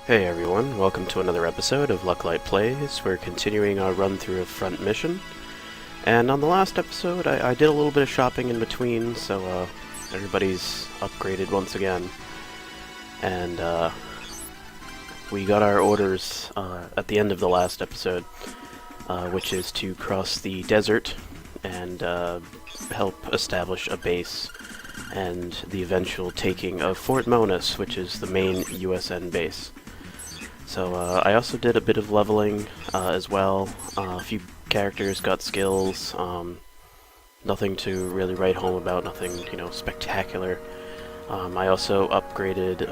Hey everyone, welcome to another episode of Lucklight Plays. We're continuing our run through of Front Mission. And on the last episode, I did a little bit of shopping in between, so everybody's upgraded once again. And we got our orders at the end of the last episode, which is to cross the desert and help establish a base and the eventual taking of Fort Monas, which is the main USN base. So I also did a bit of leveling as well. A few characters got skills. Nothing to really write home about. Nothing, spectacular. I also upgraded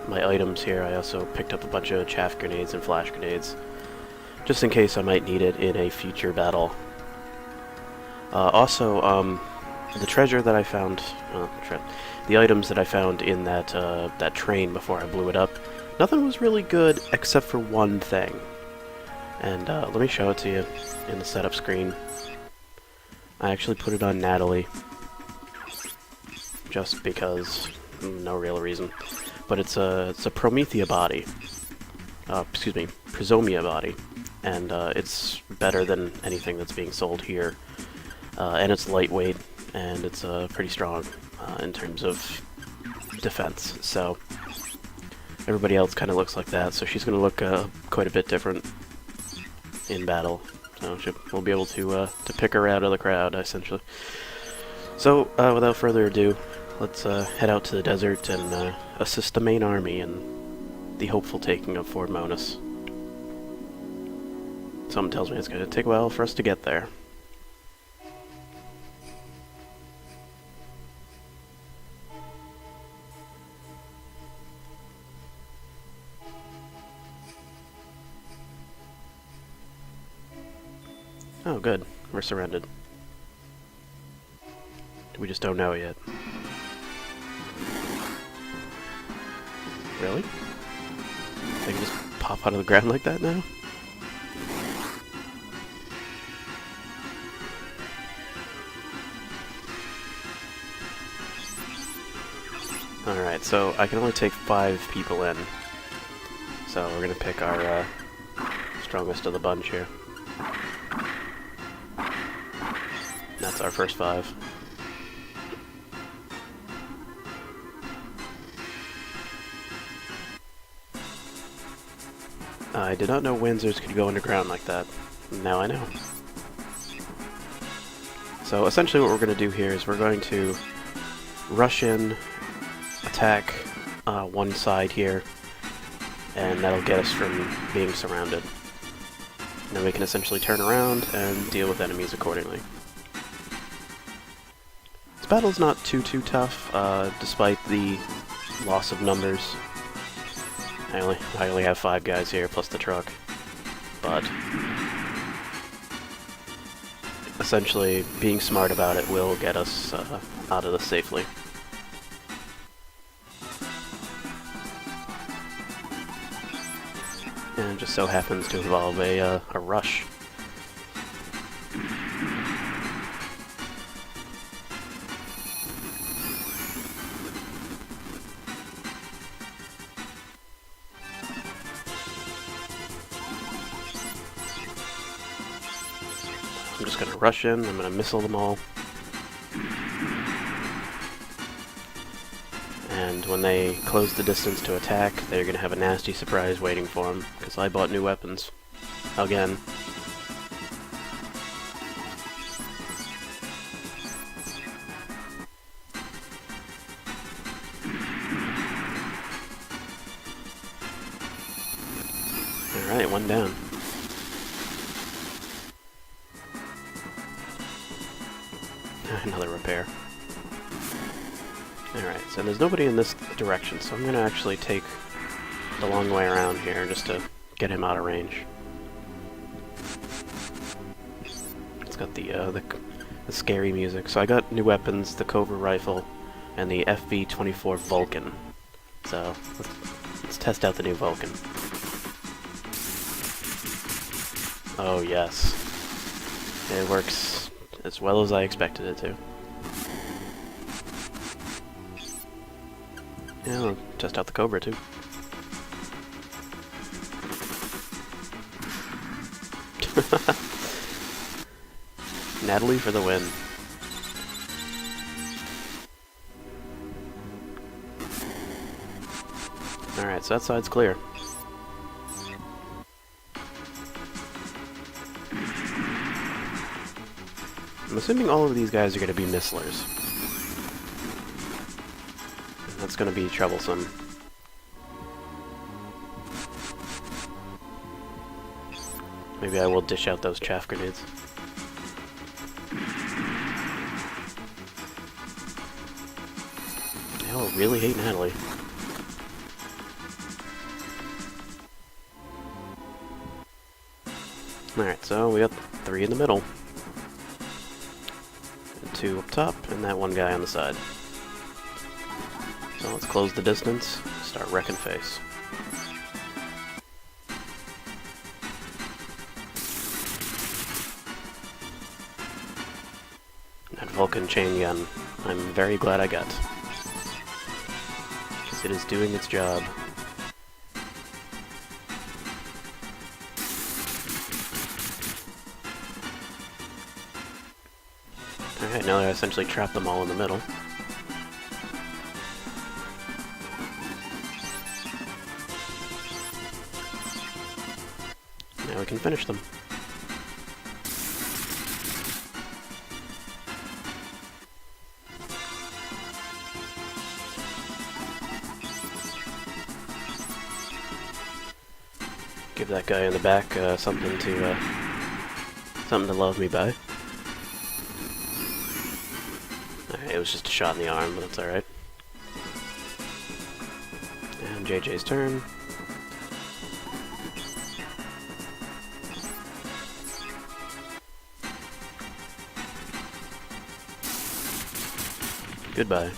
my items here. I also picked up a bunch of chaff grenades and flash grenades, just in case I might need it in a future battle. Also, the treasure that I found, the items that I found in that train before I blew it up. Nothing was really good except for one thing. And let me show it to you in the setup screen. I actually put it on Natalie. Just because. No real reason. But it's a Promethea body. Prisomia body. And it's better than anything that's being sold here. And it's lightweight, and it's pretty strong in terms of defense. So everybody else kind of looks like that, so she's going to look quite a bit different in battle. So we'll be able to pick her out of the crowd, essentially. So, without further ado, let's head out to the desert and assist the main army in the hopeful taking of Fort Monas. Something tells me it's going to take a while for us to get there. Oh, good. We're surrounded. We just don't know yet. Really? They can just pop out of the ground like that now? Alright, so I can only take 5 people in. So we're gonna pick our strongest of the bunch here. That's our first 5. I did not know Windsors could go underground like that. Now I know. So essentially what we're going to do here is we're going to rush in, attack one side here, and that'll get us from being surrounded. And then we can essentially turn around and deal with enemies accordingly. This battle's not too tough, despite the loss of numbers. I only have 5 guys here, plus the truck. But essentially, being smart about it will get us out of this safely. And it just so happens to involve a rush. I'm just going to rush in, I'm going to missile them all. And when they close the distance to attack, they're going to have a nasty surprise waiting for them, because I bought new weapons. Again. Alright, one down. Another repair. Alright, so there's nobody in this direction, so I'm going to actually take the long way around here just to get him out of range. It's got the scary music. So I got new weapons, the Cobra rifle, and the FV-24 Vulcan. So let's test out the new Vulcan. Oh yes. It works as well as I expected it to. Yeah, I'll test out the Cobra too. Natalie for the win. Alright, so that side's clear. I'm assuming all of these guys are going to be misslers. And that's going to be troublesome. Maybe I will dish out those chaff grenades. Hell, really hate Natalie. Alright, so we got 3 in the middle. And 2 up top, and that one guy on the side. So let's close the distance, start wrecking face. That Vulcan chain gun, I'm very glad I got. Because it is doing its job. Alright, now I essentially trapped them all in the middle. Now we can finish them. Give that guy in the back something to love me by. It was just a shot in the arm, but that's alright. And JJ's turn. Goodbye.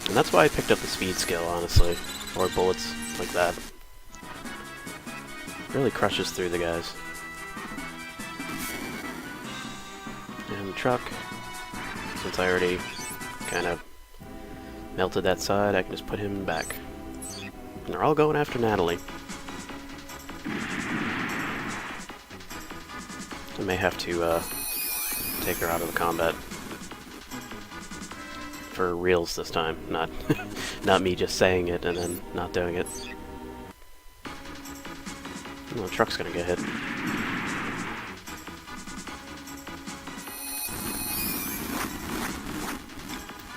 And that's why I picked up the speed skill, honestly. Or bullets like that. Really crushes through the guys. And the truck. Since I already kind of melted that side, I can just put him back. And they're all going after Natalie. I may have to take her out of the combat. For reals this time, not not me just saying it and then not doing it. Well, the truck's gonna get hit.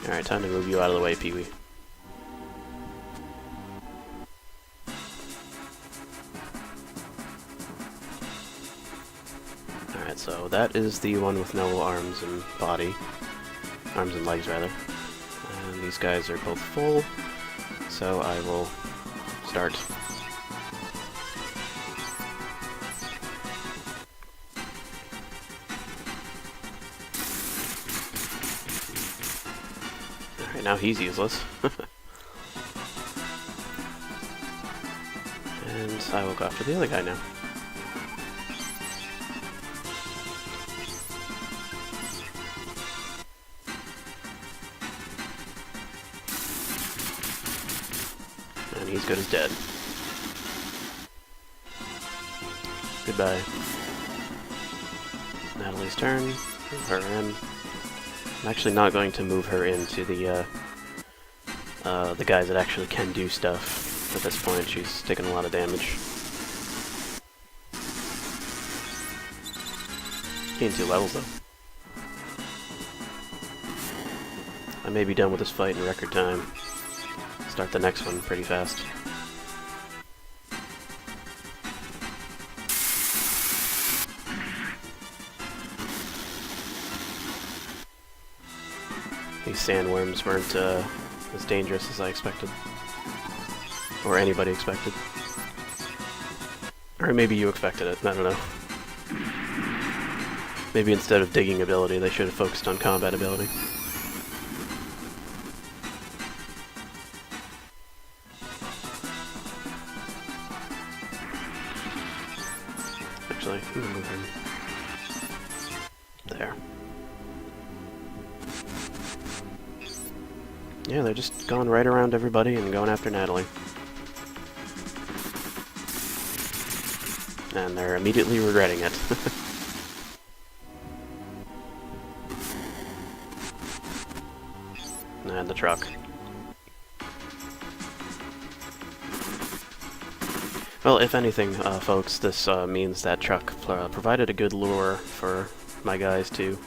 Alright, time to move you out of the way, Pee-wee. Alright, so that is the one with no arms and body. Arms and legs, rather. And these guys are both full, so I will start. Alright, now he's useless. And I will go after the other guy now. And he's good as dead. Goodbye. Natalie's turn. Move her in. I'm actually not going to move her into the guys that actually can do stuff at this point. She's taking a lot of damage. Gained 2 levels though. I may be done with this fight in record time. Start the next one pretty fast. These sandworms weren't as dangerous as I expected. Or anybody expected. Or maybe you expected it, I don't know. Maybe instead of digging ability, they should have focused on combat ability. Actually, I'm gonna move him. There. Yeah, they're just going right around everybody and going after Natalie. And they're immediately regretting it. And the truck. Well, if anything, folks, this means that truck provided a good lure for my guys to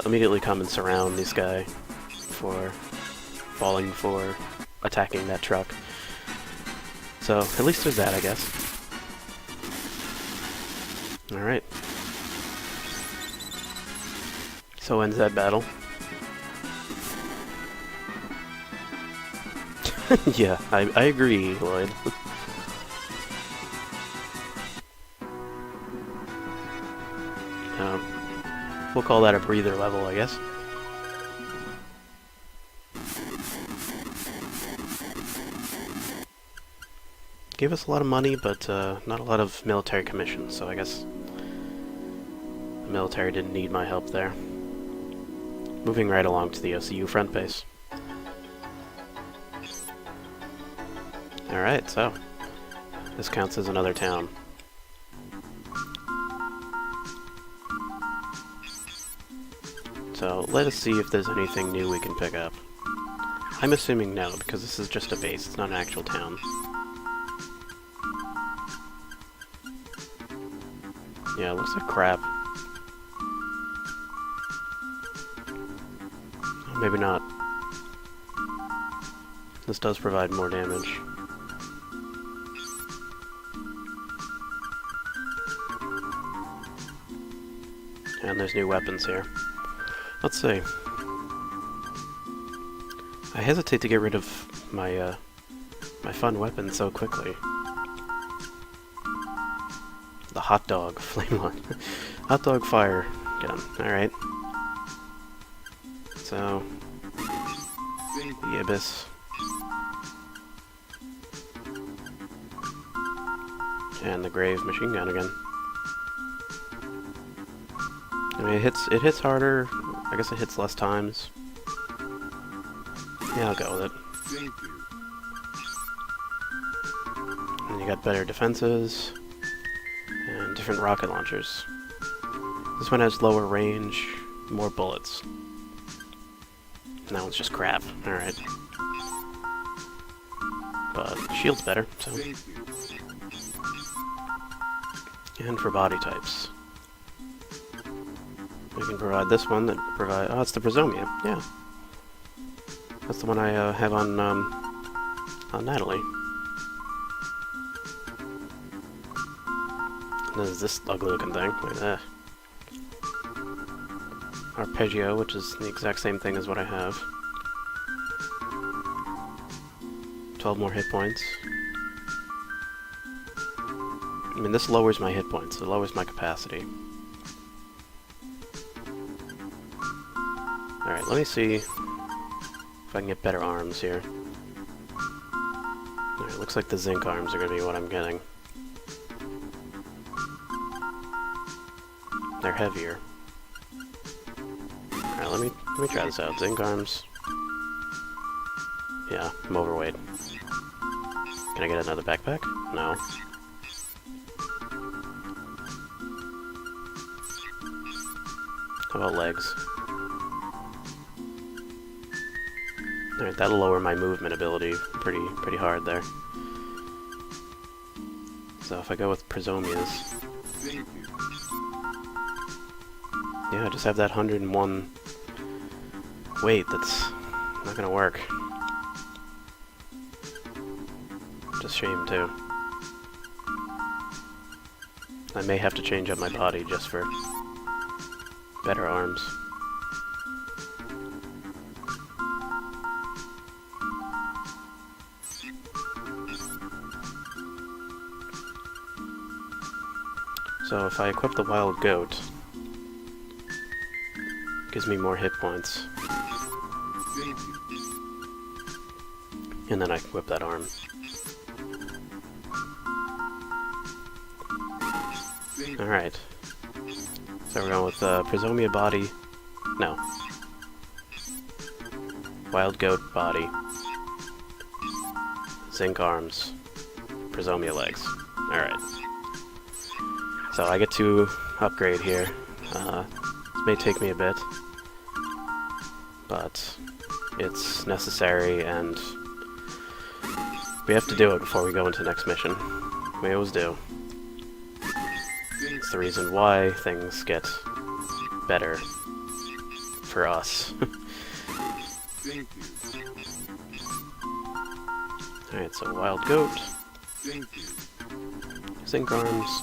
immediately come and surround this guy for falling for attacking that truck. So, at least there's that, I guess. Alright. So ends that battle. Yeah, I agree, Lloyd. We'll call that a breather level, I guess. Gave us a lot of money, but not a lot of military commissions, so I guess the military didn't need my help there. Moving right along to the OCU Frontbase. Alright, so this counts as another town. So let us see if there's anything new we can pick up. I'm assuming no, because this is just a base, it's not an actual town. Yeah, it looks like crap. Oh, maybe not. This does provide more damage. And there's new weapons here. Let's see. I hesitate to get rid of my my fun weapon so quickly. The hot dog flame on. Hot dog fire gun. Alright. So the Abyss. And the Grave machine gun again. I mean, it hits harder. I guess it hits less times. Yeah, I'll go with it. Thank you. And you got better defenses and different rocket launchers. This one has lower range, more bullets. And that one's just crap. Alright. But shield's better, so. Thank you. And for body types. We can provide this one that provide. Oh, it's the Prosomia. Yeah, that's the one I have on Natalie. And there's this ugly-looking thing. Look at that. Arpeggio, which is the exact same thing as what I have. 12 more hit points. I mean, this lowers my hit points. It lowers my capacity. Alright, let me see if I can get better arms here. Alright, looks like the zinc arms are going to be what I'm getting. They're heavier. Alright, let me try this out. Zinc arms. Yeah, I'm overweight. Can I get another backpack? No. How about legs? Alright, that'll lower my movement ability pretty hard there. So if I go with Prosomias... Yeah, I just have that 101 weight that's not gonna work. Just shame, too. I may have to change up my body just for better arms. So if I equip the wild goat, it gives me more hit points. And then I equip that arm. Alright. So we're going with Prosomia body. No. Wild goat body. Zinc arms. Prosomia legs. Alright. So I get to upgrade here. This may take me a bit, but it's necessary, and we have to do it before we go into the next mission. We always do. It's the reason why things get better for us. Alright, so wild goat. Zinc arms.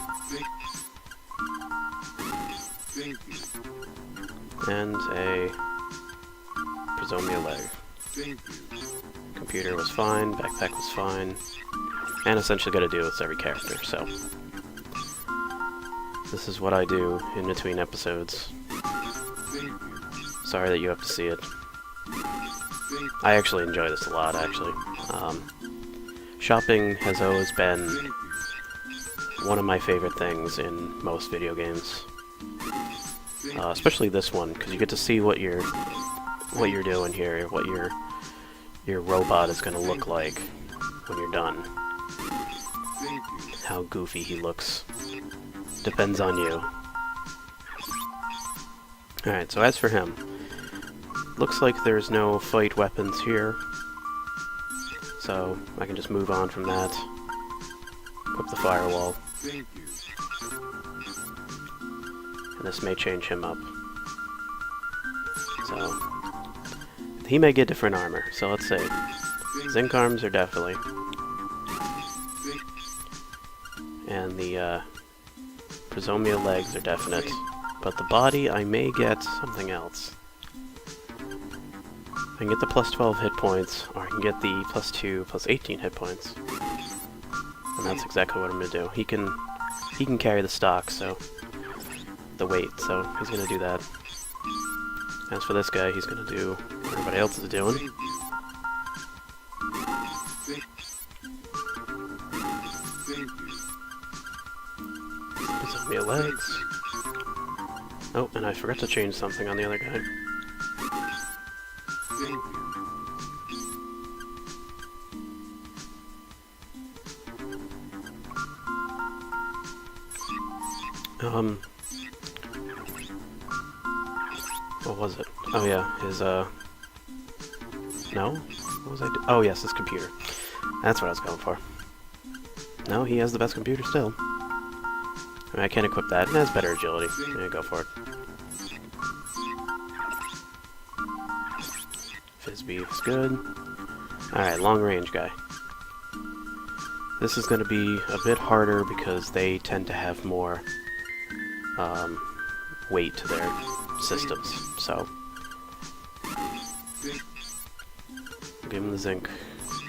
And a Prisomia leg. Computer was fine, backpack was fine, and essentially got to do with every character, so this is what I do in between episodes. Sorry that you have to see it. I actually enjoy this a lot, actually. Shopping has always been one of my favorite things in most video games. Especially this one, because you get to see what you're doing here, what your robot is going to look like when you're done. How goofy he looks. Depends on you. Alright, so as for him, looks like there's no fight weapons here, so I can just move on from that. Equip the firewall. And this may change him up. So he may get different armor, so let's see. Zinc arms are definitely. And the Prisomia legs are definite. But the body, I may get something else. I can get the plus 12 hit points, or I can get the plus 2, plus 18 hit points. And that's exactly what I'm going to do. He can carry the stock, so the weight, so he's going to do that. As for this guy, he's going to do what everybody else is doing. Prisomia legs. Oh, and I forgot to change something on the other guy. What was it? Oh yeah, his, no? What was I doing? Oh yes, his computer. That's what I was going for. No, he has the best computer still. I mean, I can't equip that. It has better agility. Yeah, go for it. Fizbeef is good. Alright, long range guy. This is going to be a bit harder because they tend to have more weight to their systems, so give him the zinc.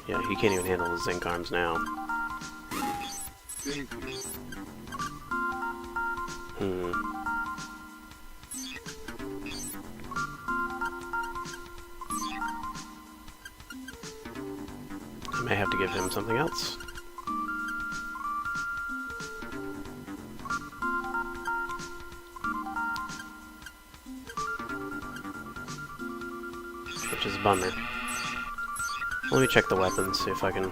Yeah, he can't even handle the zinc arms now. I may have to give him something else. Which is a bummer. Let me check the weapons, see if I can...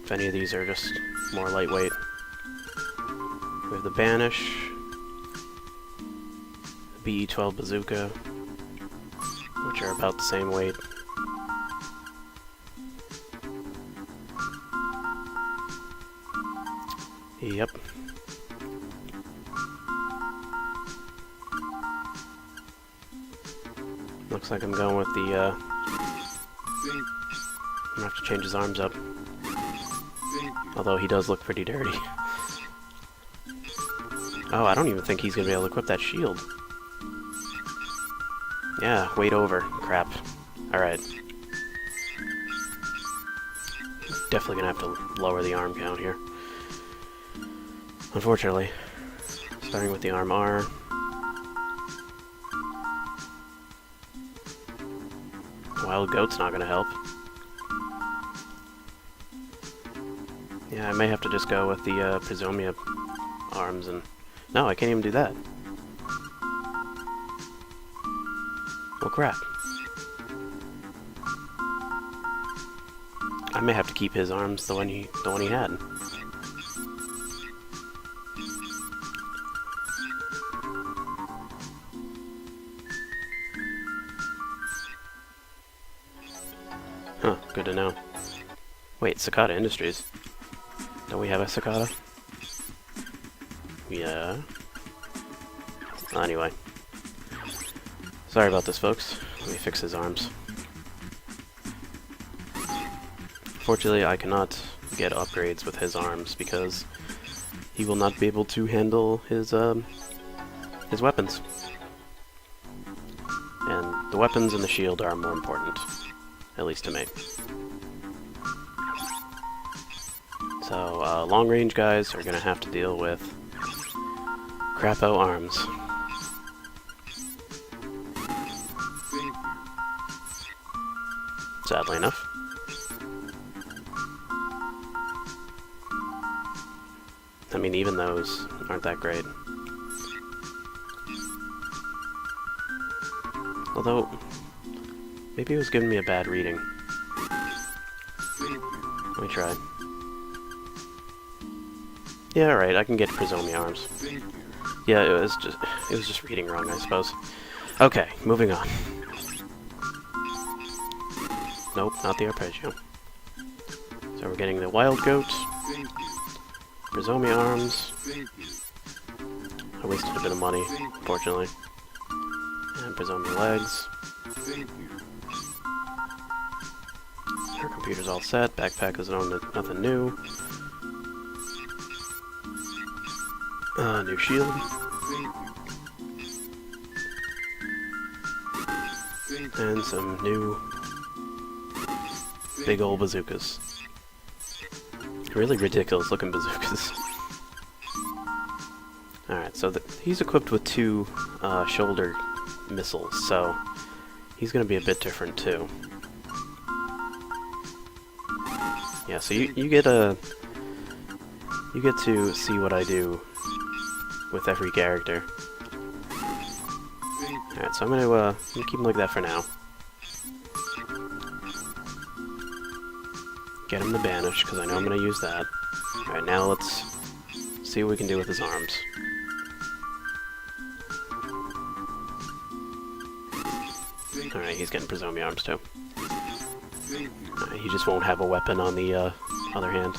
if any of these are just more lightweight. We have the Banish, the BE-12 Bazooka, which are about the same weight. Yep. Looks like I'm going with the, I'm gonna have to change his arms up. Although he does look pretty dirty. Oh, I don't even think he's gonna be able to equip that shield. Yeah, weight over. Crap. Alright. Definitely gonna have to lower the arm count here. Unfortunately. Starting with the arm R. Wild Goat's not gonna help. Yeah, I may have to just go with the Prisomia arms and... No, I can't even do that. Oh crap. I may have to keep his arms, the one he had. Huh, good to know. Wait, Cicada Industries. Don't we have a Cicada? Yeah. Anyway. Sorry about this, folks. Let me fix his arms. Fortunately, I cannot get upgrades with his arms because he will not be able to handle his weapons. And the weapons and the shield are more important, at least to me. So, long-range guys are gonna have to deal with crapo arms. Sadly enough. I mean, even those aren't that great. Although, maybe it was giving me a bad reading. Let me try. Yeah, alright, I can get Prizomi arms. Yeah, it was just reading wrong, I suppose. Okay, moving on. Nope, not the arpeggio. So we're getting the wild goat. Prizomi arms. I wasted a bit of money, unfortunately. And Prizomi legs. Our computer's all set. Backpack is nothing new. New shield. And some new big old bazookas. Really ridiculous looking bazookas. Alright, so he's equipped with 2 shoulder missiles, so he's gonna be a bit different too. Yeah, so you get to see what I do with every character. Alright, so I'm gonna keep him like that for now. Get him to banish, because I know I'm gonna use that. Alright, now let's see what we can do with his arms. Alright, he's getting Prizomi arms too. He just won't have a weapon on the other hand.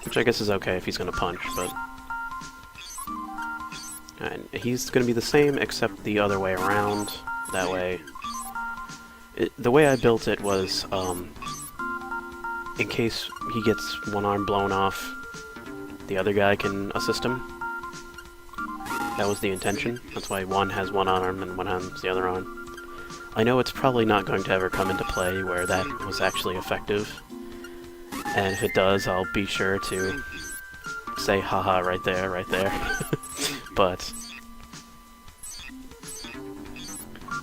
Which I guess is okay if he's gonna punch, but... And he's gonna be the same except the other way around. That way... the way I built it was, in case he gets one arm blown off, the other guy can assist him. That was the intention. That's why one has one arm and one has the other arm. I know it's probably not going to ever come into play where that was actually effective. And if it does, I'll be sure to say haha right there, right there. But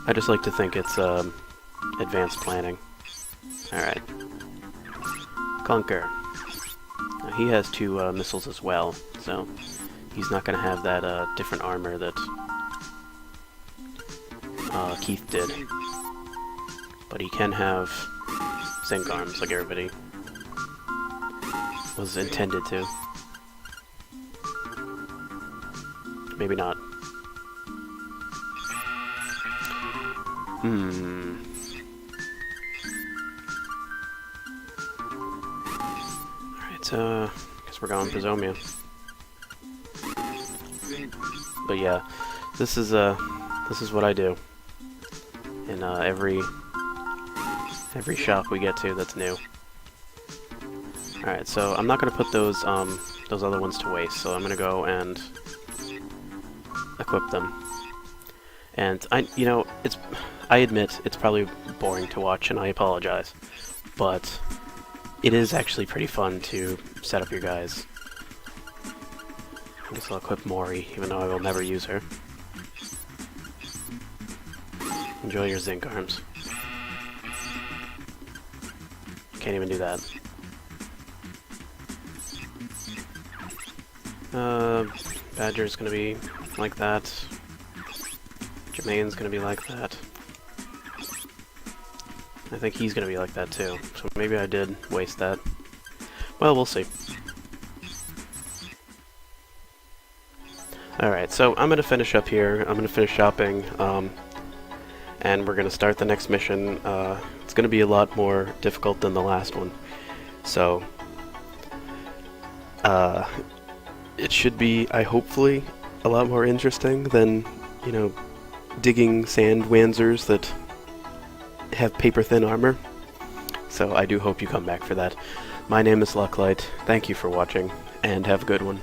I just like to think it's advanced planning. Alright. Clunker. Now, he has 2 missiles as well, so he's not going to have that different armor that Keith did. But he can have zinc arms like everybody was intended to. Maybe not. Alright, guess we're going Prizomi. But yeah, this is what I do in every shop we get to that's new. Alright, so I'm not gonna put those other ones to waste, so I'm gonna go and equip them. And I admit it's probably boring to watch, and I apologize, but it is actually pretty fun to set up your guys. I guess I'll equip Mori, even though I will never use her. Enjoy your zinc arms. Can't even do that. Badger's gonna be like that. Jermaine's gonna be like that. I think he's gonna be like that too, so maybe I did waste that. Well, we'll see. Alright, so I'm gonna finish up here. I'm gonna finish shopping. and we're going to start the next mission. It's going to be a lot more difficult than the last one, so it should be, hopefully, a lot more interesting than, you know, digging sand wanzers that have paper-thin armor. So I do hope you come back for that. My name is Lucklight, thank you for watching, and have a good one.